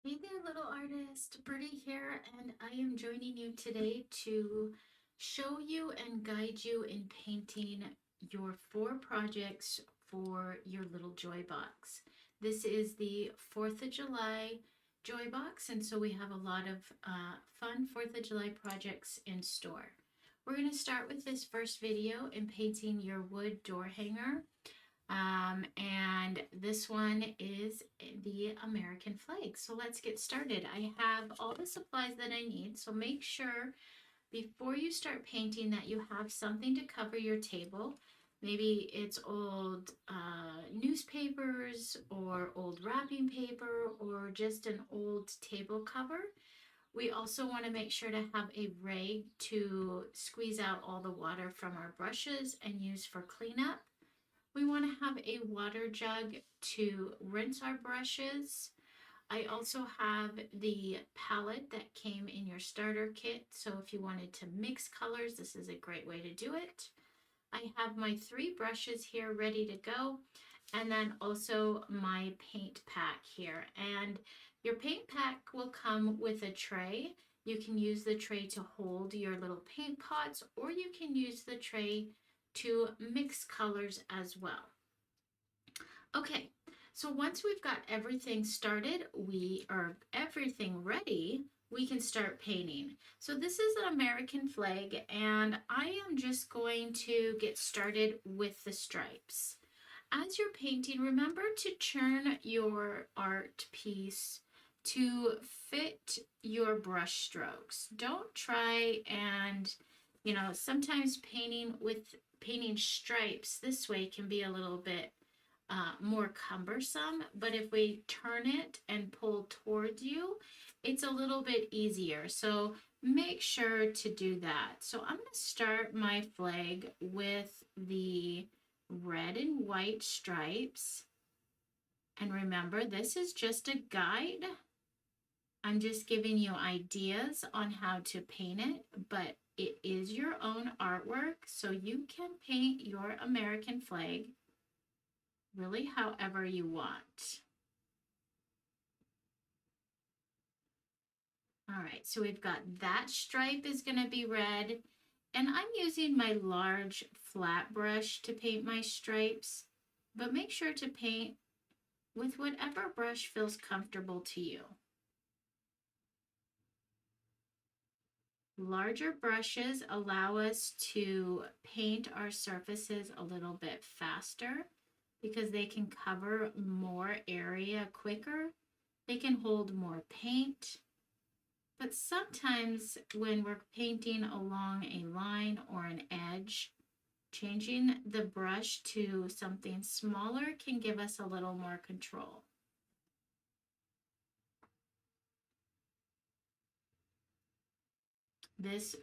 Hey there, little artist. Birdie here, and I am joining you today to show you and guide you in painting your 4 projects for your little joy box. This is the 4th of July joy box, and so we have a lot of fun 4th of July projects in store. We're going to start with this first video in painting your wood door hanger. And this one is the American flag. So let's get started. I have all the supplies that I need. So make sure before you start painting that you have something to cover your table. Maybe it's old newspapers or old wrapping paper or just an old table cover. We also want to make sure to have a rag to squeeze out all the water from our brushes and use for cleanup. We want to have a water jug to rinse our brushes. I also have the palette that came in your starter kit. So if you wanted to mix colors, this is a great way to do it. I have my 3 brushes here ready to go. And then also my paint pack here. And your paint pack will come with a tray. You can use the tray to hold your little paint pots, or you can use the tray to mix colors as well. Okay, so once we've got everything started, everything ready, we can start painting. So this is an American flag, and I am just going to get started with the stripes. As you're painting, remember to turn your art piece to fit your brush strokes. Don't try and, sometimes painting stripes this way can be a little bit more cumbersome, but if we turn it and pull towards you, it's a little bit easier. So make sure to do that. So I'm going to start my flag with the red and white stripes. And remember, this is just a guide. I'm just giving you ideas on how to paint it, but it is your own artwork, so you can paint your American flag really however you want. All right, so we've got that stripe is going to be red, and I'm using my large flat brush to paint my stripes, but make sure to paint with whatever brush feels comfortable to you. Larger brushes allow us to paint our surfaces a little bit faster because they can cover more area quicker. They can hold more paint. But sometimes when we're painting along a line or an edge, changing the brush to something smaller can give us a little more control. This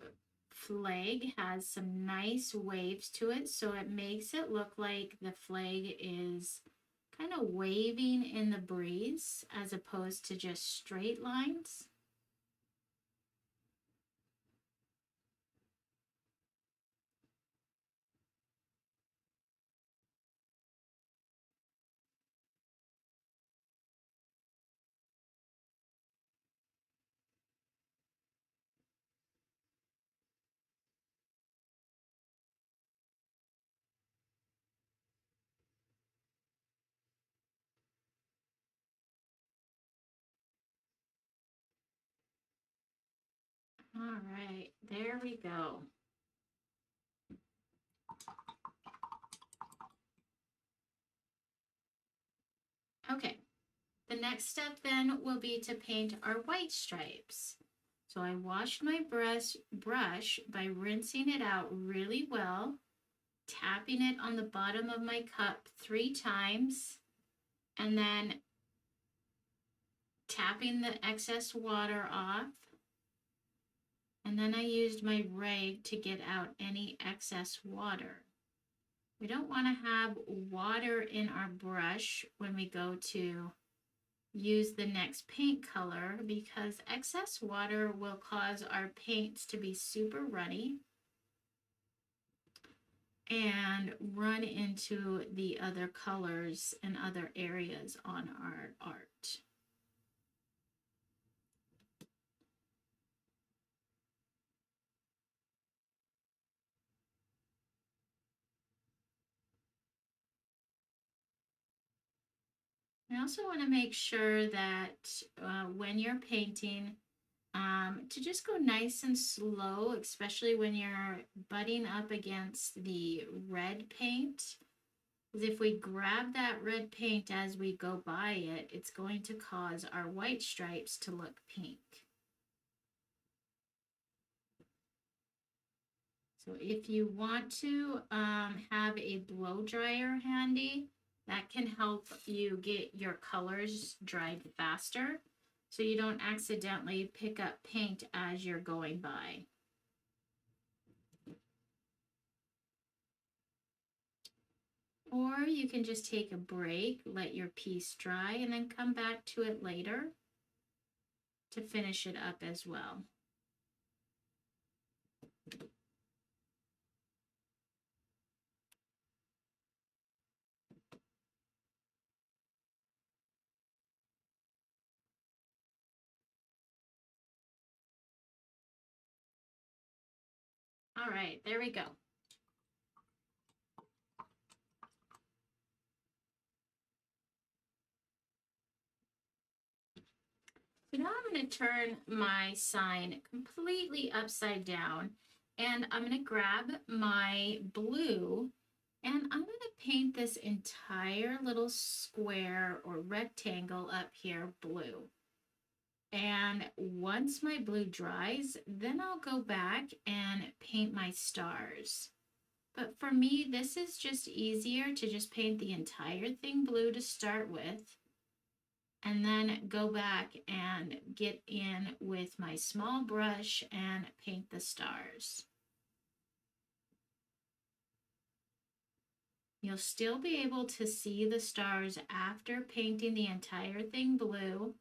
flag has some nice waves to it, so it makes it look like the flag is kind of waving in the breeze as opposed to just straight lines. All right, there we go. Okay, the next step then will be to paint our white stripes. So I washed my brush by rinsing it out really well, tapping it on the bottom of my cup 3 times, and then tapping the excess water off. And then I used my rag to get out any excess water. We don't want to have water in our brush when we go to use the next paint color because excess water will cause our paints to be super runny and run into the other colors and other areas on our art. I also want to make sure that when you're painting, to just go nice and slow, especially when you're butting up against the red paint. Because if we grab that red paint as we go by it, it's going to cause our white stripes to look pink. So if you want to have a blow dryer handy, that can help you get your colors dried faster so you don't accidentally pick up paint as you're going by. Or you can just take a break, let your piece dry, and then come back to it later to finish it up as well. All right, there we go. So now I'm going to turn my sign completely upside down, and I'm going to grab my blue, and I'm going to paint this entire little square or rectangle up here blue. And once my blue dries, then I'll go back and paint my stars. But for me, this is just easier to just paint the entire thing blue to start with, and then go back and get in with my small brush and paint the stars. You'll still be able to see the stars after painting the entire thing blue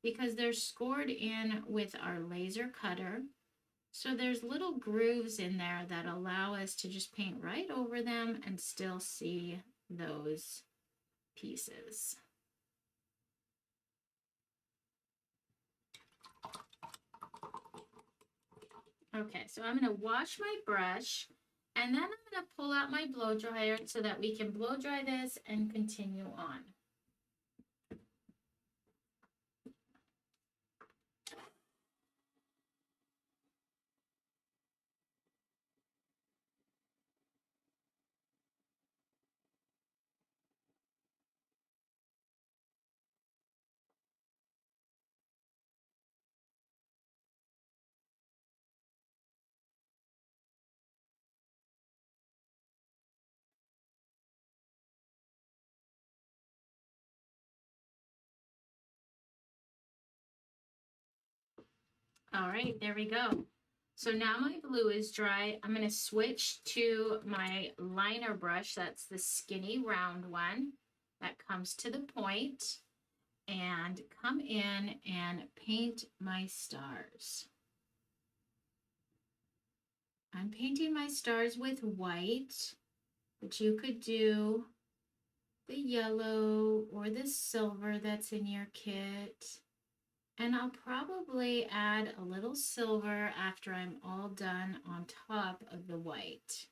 because they're scored in with our laser cutter. So there's little grooves in there that allow us to just paint right over them and still see those pieces. Okay, so I'm going to wash my brush, and then I'm going to pull out my blow dryer so that we can blow dry this and continue on. All right, there we go. So now my blue is dry. I'm going to switch to my liner brush. That's the skinny round one that comes to the point, and come in and paint my stars. I'm painting my stars with white, but you could do the yellow or the silver that's in your kit. And I'll probably add a little silver after I'm all done on top of the white.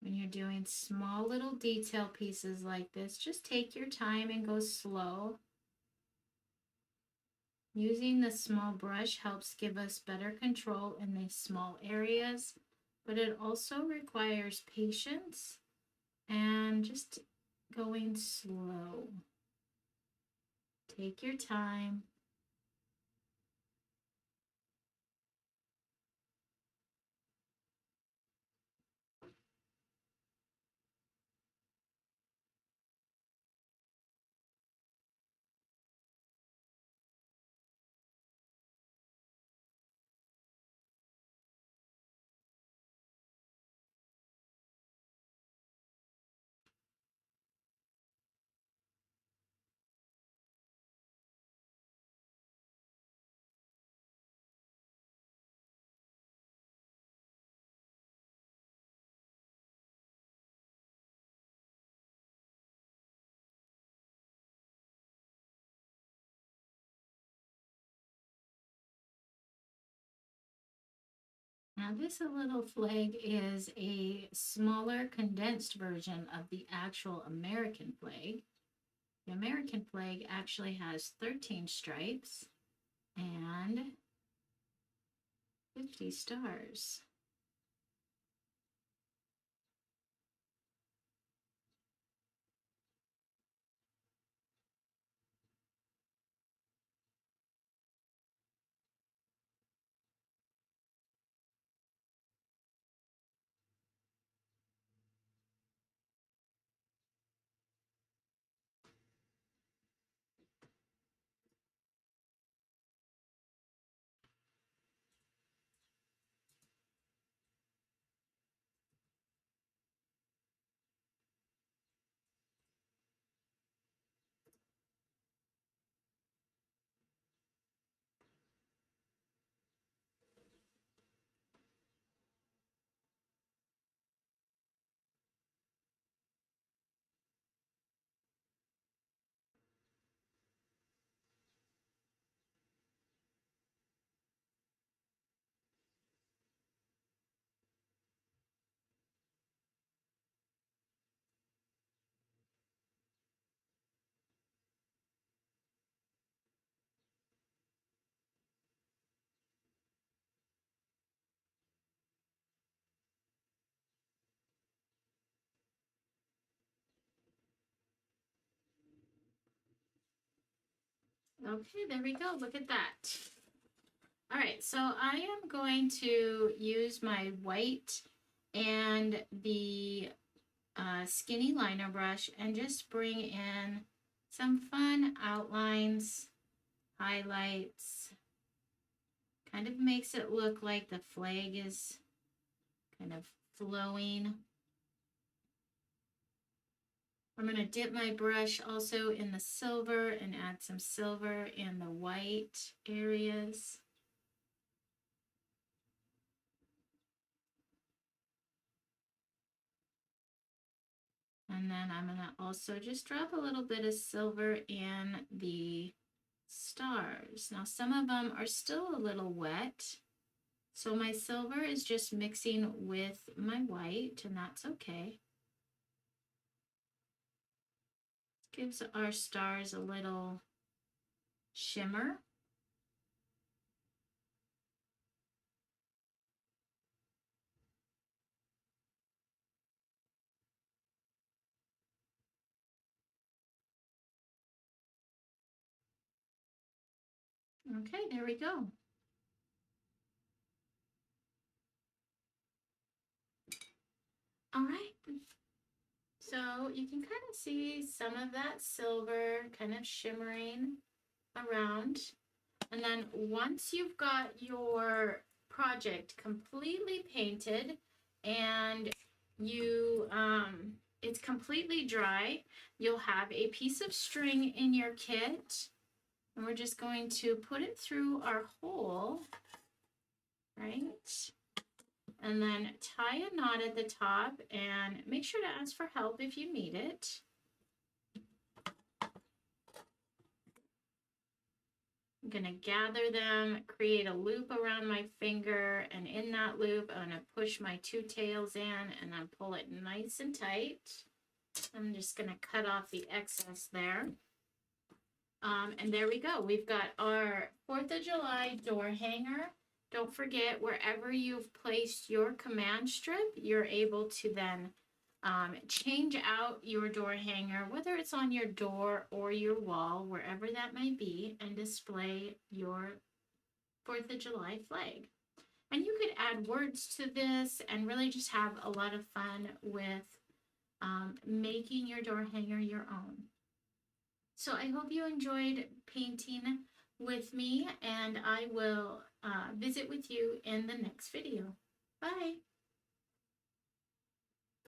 When you're doing small little detail pieces like this, just take your time and go slow. Using the small brush helps give us better control in these small areas, but it also requires patience and just going slow. Take your time. Now this little flag is a smaller condensed version of the actual American flag. The American flag actually has 13 stripes and 50 stars. Okay, there we go. Look at that. All right, so I am going to use my white and the skinny liner brush and just bring in some fun outlines, highlights. Kind of makes it look like the flag is kind of flowing. I'm going to dip my brush also in the silver and add some silver in the white areas. And then I'm going to also just drop a little bit of silver in the stars. Now some of them are still a little wet, so my silver is just mixing with my white, and that's okay. Gives our stars a little shimmer. Okay, there we go. All right. So you can kind of see some of that silver kind of shimmering around. And then once you've got your project completely painted and you it's completely dry, you'll have a piece of string in your kit, and we're just going to put it through our hole, right? And then tie a knot at the top and make sure to ask for help if you need it. I'm gonna gather them, create a loop around my finger, and in that loop, I'm gonna push my two tails in and then pull it nice and tight. I'm just gonna cut off the excess there. And there we go. We've got our 4th of July door hanger. Don't forget, wherever you've placed your command strip, you're able to then change out your door hanger, whether it's on your door or your wall, wherever that may be, and display your 4th of July flag. And you could add words to this and really just have a lot of fun with making your door hanger your own. So I hope you enjoyed painting with me, and I will visit with you in the next video. Bye!